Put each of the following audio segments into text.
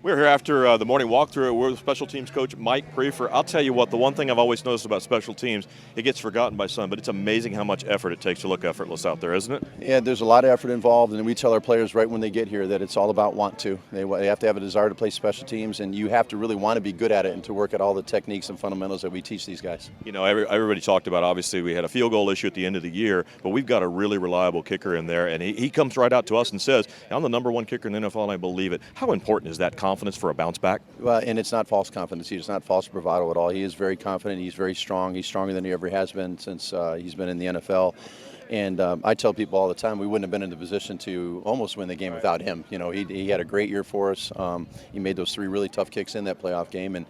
We're here after the morning walkthrough. We're with special teams coach Mike Priefer. I'll tell you what, the one thing I've always noticed about special teams, it gets forgotten by some, but it's amazing how much effort it takes to look effortless out there, isn't it? Yeah, there's a lot of effort involved, and we tell our players right when they get here that it's all about want to. They have to have a desire to play special teams, and you have to really want to be good at it and to work at all the techniques and fundamentals that we teach these guys. You know, everybody talked about, obviously, we had a field goal issue at the end of the year, but we've got a really reliable kicker in there, and he comes right out to us and says, I'm the #1 kicker in the NFL, and I believe it. How important is that confidence for a bounce back? Well, and it's not false confidence. It's not false bravado at all. He is very confident. He's very strong. He's stronger than he ever has been since he's been in the NFL. And I tell people all the time, we wouldn't have been in the position to almost win the game without him. You know, he had a great year for us. He made those 3 really tough kicks in that playoff game, and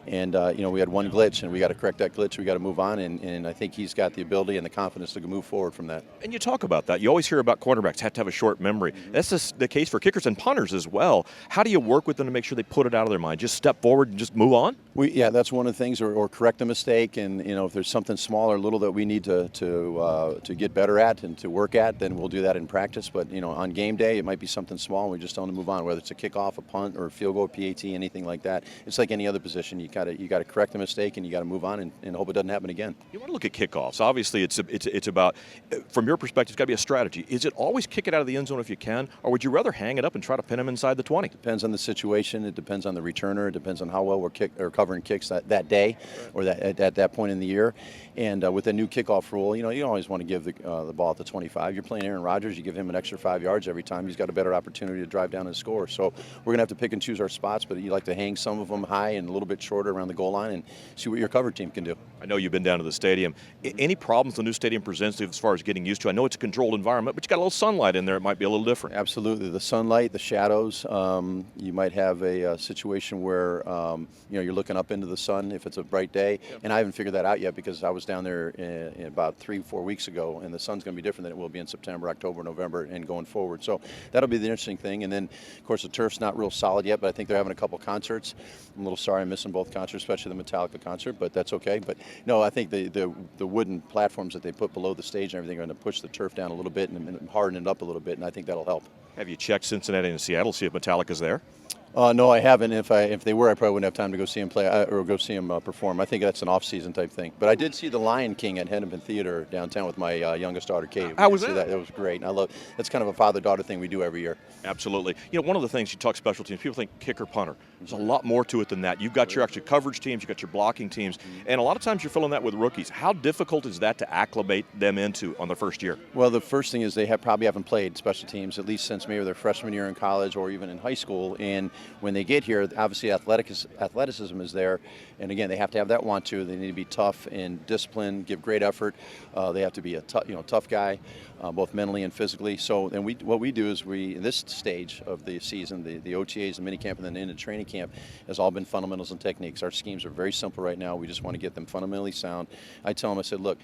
you know, we had one glitch, and we got to correct that glitch. We got to move on, and I think he's got the ability and the confidence to move forward from that. And you talk about that. You always hear about quarterbacks have to have a short memory. That's the case for kickers and punters as well. How do you work with them to make sure they put it out of their mind? Just step forward and just move on? Yeah, that's one of the things, or correct a mistake, and you know, if there's something small or little that we need to get better at and to work at, then we'll do that in practice. But you know, on game day, it might be something small, and we just tell them to move on. Whether it's a kickoff, a punt, or a field goal, PAT, anything like that. It's like any other position. You got to correct the mistake, and you got to move on and hope it doesn't happen again. You want to look at kickoffs. Obviously, it's about, from your perspective, it's got to be a strategy. Is it always kick it out of the end zone if you can, or would you rather hang it up and try to pin them inside the 20? Depends on the situation. It depends on the returner. It depends on how well we're covering kicks that day, or at that point in the year. And with the new kickoff rule, you know, you always want to give the ball at the 25. You're playing Aaron Rodgers, you give him an extra 5 yards every time. He's got a better opportunity to drive down and score. So we're going to have to pick and choose our spots, but you like to hang some of them high and a little bit shorter around the goal line and see what your cover team can do. I know you've been down to the stadium. Any problems the new stadium presents as far as getting used to? I know it's a controlled environment, but you got a little sunlight in there. It might be a little different. Absolutely. The sunlight, the shadows. You might have a situation where you know, you're looking up into the sun if it's a bright day. Yep. And I haven't figured that out yet because I was down there in about 3-4 weeks ago, and the sun's going to be different than it will be in September, October, November, and going forward. So that'll be the interesting thing. And then, of course, the turf's not real solid yet, but I think they're having a couple concerts. I'm a little sorry I'm missing both concerts, especially the Metallica concert, but that's okay. But no, I think the wooden platforms that they put below the stage and everything are going to push the turf down a little bit and harden it up a little bit, and I think that'll help. Have you checked Cincinnati and Seattle, see if Metallica's there? No, I haven't. If they were, I probably wouldn't have time to go see him play or go see him perform. I think that's an off-season type thing. But I did see The Lion King at Hennepin Theater downtown with my youngest daughter, Katie. How was that? That was great. And I love that's kind of a father-daughter thing we do every year. Absolutely. You know, one of the things you talk special teams, people think kicker, punter. There's a lot more to it than that. You've got your actual coverage teams, you've got your blocking teams, and a lot of times you're filling that with rookies. How difficult is that to acclimate them into on their first year? Well, the first thing is they probably haven't played special teams at least since maybe their freshman year in college or even in high school. And when they get here, obviously athleticism is there, and again, they have to have that want to. They need to be tough and disciplined, give great effort. They have to be a tough guy, both mentally and physically. So, and what we do is in this stage of the season, the OTAs, the minicamp, and then into training camp has all been fundamentals and techniques. Our schemes are very simple right now. We just want to get them fundamentally sound. I tell them, I said, look,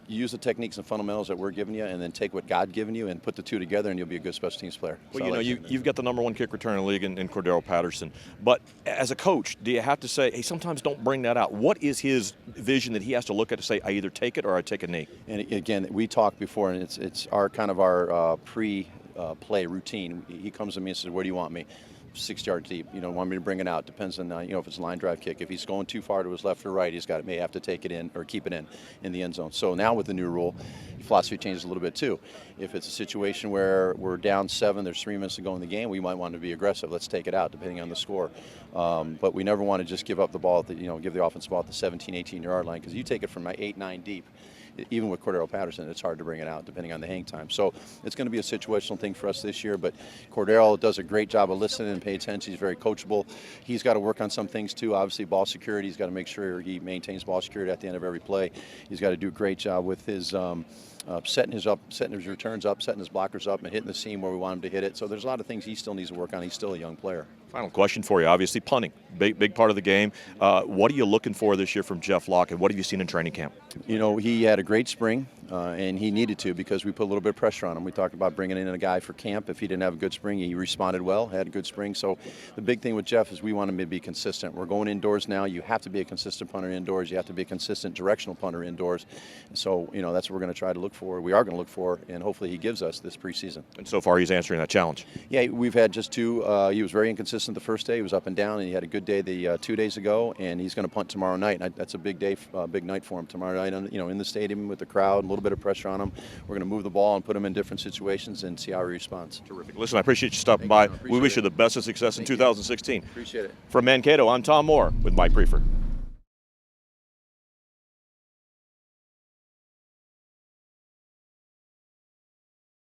use the techniques and fundamentals that we're giving you, and then take what God's given you and put the two together, and you'll be a good special teams player. Well, you know, you've got the #1 kick return in the league in Cordero Patterson. But as a coach, do you have to say, hey, sometimes don't bring that out? What is his vision that he has to look at to say, I either take it or I take a knee? And again, we talked before, and it's our pre-play routine. He comes to me and says, where do you want me? 6 yards deep, want me to bring it out. Depends on, if it's a line drive kick. If he's going too far to his left or right, may have to take it in or keep it in the end zone. So now with the new rule, philosophy changes a little bit too. If it's a situation where we're down 7, there's 3 minutes to go in the game, we might want to be aggressive. Let's take it out depending on the score. But we never want to just give up the ball, give the offense ball at the 17, 18-yard line, because you take it from 8, 9 deep. Even with Cordero Patterson, it's hard to bring it out depending on the hang time. So it's going to be a situational thing for us this year, but Cordero does a great job of listening and paying attention. He's very coachable. He's got to work on some things too. Obviously, ball security. He's got to make sure he maintains ball security at the end of every play. He's got to do a great job with his setting his returns up, setting his blockers up, and hitting the seam where we want him to hit it. So there's a lot of things he still needs to work on. He's still a young player. Final question for you. Obviously, punting, big part of the game. What are you looking for this year from Jeff Locke, and what have you seen in training camp? He had a great spring, and he needed to because we put a little bit of pressure on him. We talked about bringing in a guy for camp. If he didn't have a good spring, he responded well, had a good spring. So the big thing with Jeff is we want him to be consistent. We're going indoors now. You have to be a consistent punter indoors. You have to be a consistent directional punter indoors. So, that's what we're going to try to look for. for, we are going to look for, and hopefully he gives us this preseason. And so far, he's answering that challenge. Yeah, we've had just two. He was very inconsistent the first day. He was up and down, and he had a good day the 2 days ago. And he's going to punt tomorrow night. And that's a big day, big night for him tomorrow night. In the stadium with the crowd, a little bit of pressure on him. We're going to move the ball and put him in different situations and see how he responds. Terrific. Listen, I appreciate you stopping by. We wish you the best of success in 2016. Appreciate it. From Mankato, I'm Tom Moore with Mike Priefer.